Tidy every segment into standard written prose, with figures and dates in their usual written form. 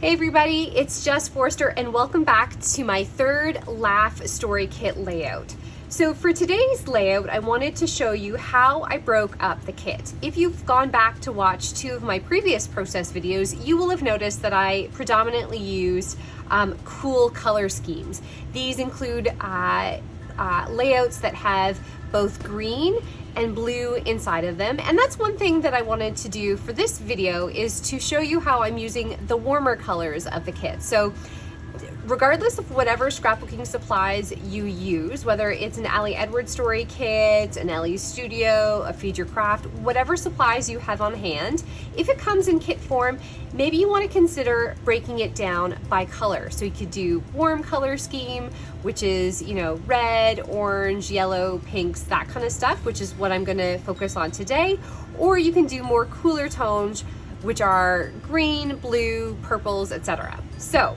Hey everybody, it's Jess Forster and welcome back to my third Laugh Story Kit layout. So for today's layout, I wanted to show you how I broke up the kit. If you've gone back to watch two of my previous process videos, you will have noticed that I predominantly used cool color schemes. These include layouts that have both green and blue inside of them. And that's one thing that I wanted to do for this video, is to show you how I'm using the warmer colors of the kit. So regardless of whatever scrapbooking supplies you use, whether it's an Ali Edwards story kit, an Ellie Studio, a Feed Your Craft, whatever supplies you have on hand, if it comes in kit form, maybe you want to consider breaking it down by color. So you could do warm color scheme, which is, red, orange, yellow, pinks, that kind of stuff, which is what I'm going to focus on today. Or you can do more cooler tones, which are green, blue, purples, etc. So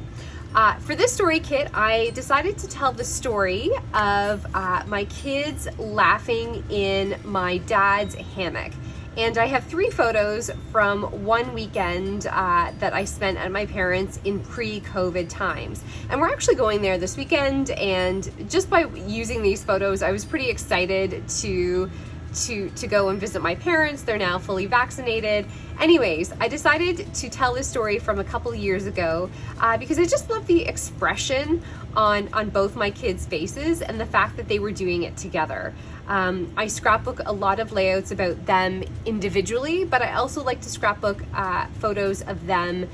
for this story kit, I decided to tell the story of my kids laughing in my dad's hammock. And I have 3 photos from one weekend that I spent at my parents' in pre-COVID times. And we're actually going there this weekend, and just by using these photos, I was pretty excited to go and visit my parents. They're now fully vaccinated. Anyways, I decided to tell this story from a couple years ago because I just love the expression on both my kids' faces and the fact that they were doing it together. I scrapbook a lot of layouts about them individually, but I also like to scrapbook photos of them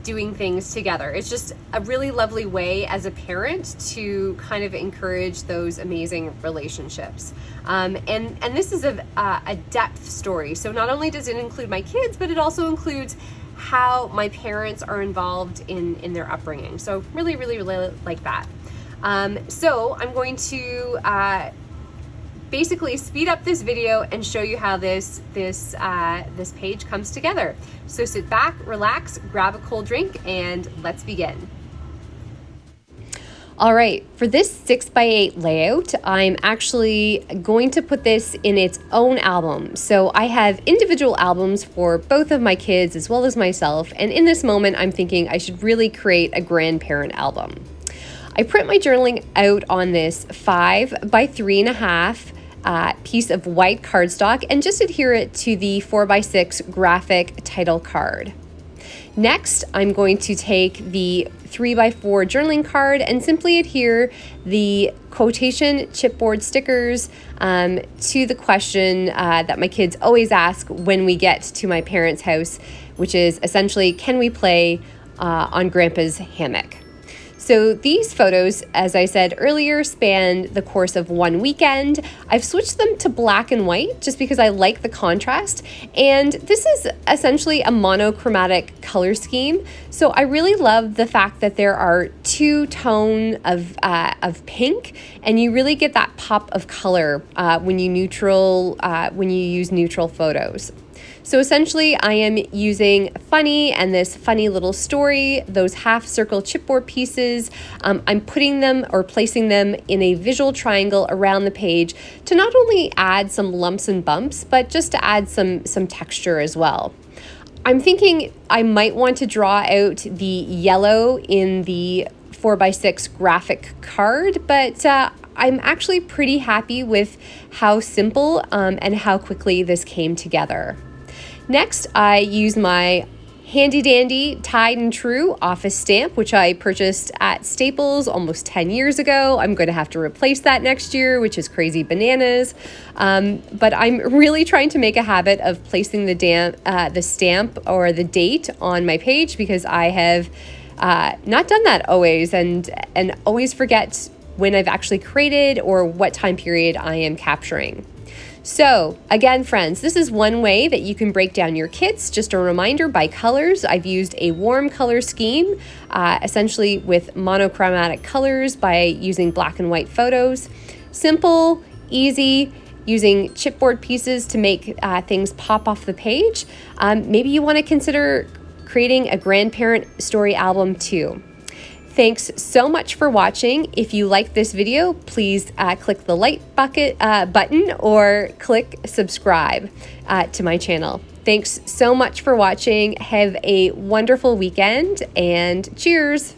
doing things together. It's just a really lovely way as a parent to kind of encourage those amazing relationships. And this is a depth story. So not only does it include my kids, but it also includes how my parents are involved in their upbringing. So really, really, really like that. So I'm going to basically speed up this video and show you how this page comes together. So sit back, relax, grab a cold drink, and let's begin. All right, for this 6x8 layout, I'm actually going to put this in its own album. So I have individual albums for both of my kids as well as myself, and in this moment, I'm thinking I should really create a grandparent album. I print my journaling out on this 5x3.5 piece of white cardstock and just adhere it to the 4x6 graphic title card. Next, I'm going to take the 3x4 journaling card and simply adhere the quotation chipboard stickers to the question that my kids always ask when we get to my parents' house, which is essentially, can we play on Grandpa's hammock? So these photos, as I said earlier, span the course of one weekend. I've switched them to black and white just because I like the contrast. And this is essentially a monochromatic color scheme. So I really love the fact that there are 2 tones of pink, and you really get that pop of color when you use neutral photos. So essentially, I am using funny and this funny little story, those half circle chipboard pieces. I'm putting them or placing them in a visual triangle around the page to not only add some lumps and bumps, but just to add some texture as well. I'm thinking I might want to draw out the yellow in the 4x6 graphic card, but I'm actually pretty happy with how simple and how quickly this came together. Next, I use my handy dandy Tried and True office stamp, which I purchased at Staples almost 10 years ago. I'm going to have to replace that next year, which is crazy bananas. But I'm really trying to make a habit of placing the stamp or the date on my page, because I have not done that always and always forget when I've actually created or what time period I am capturing. So again, friends, this is one way that you can break down your kits. Just a reminder, by colors, I've used a warm color scheme, essentially with monochromatic colors by using black and white photos. Simple, easy, using chipboard pieces to make things pop off the page. Maybe you want to consider creating a grandparent story album too. Thanks so much for watching. If you like this video, please click the like button or click subscribe to my channel. Thanks so much for watching. Have a wonderful weekend and cheers.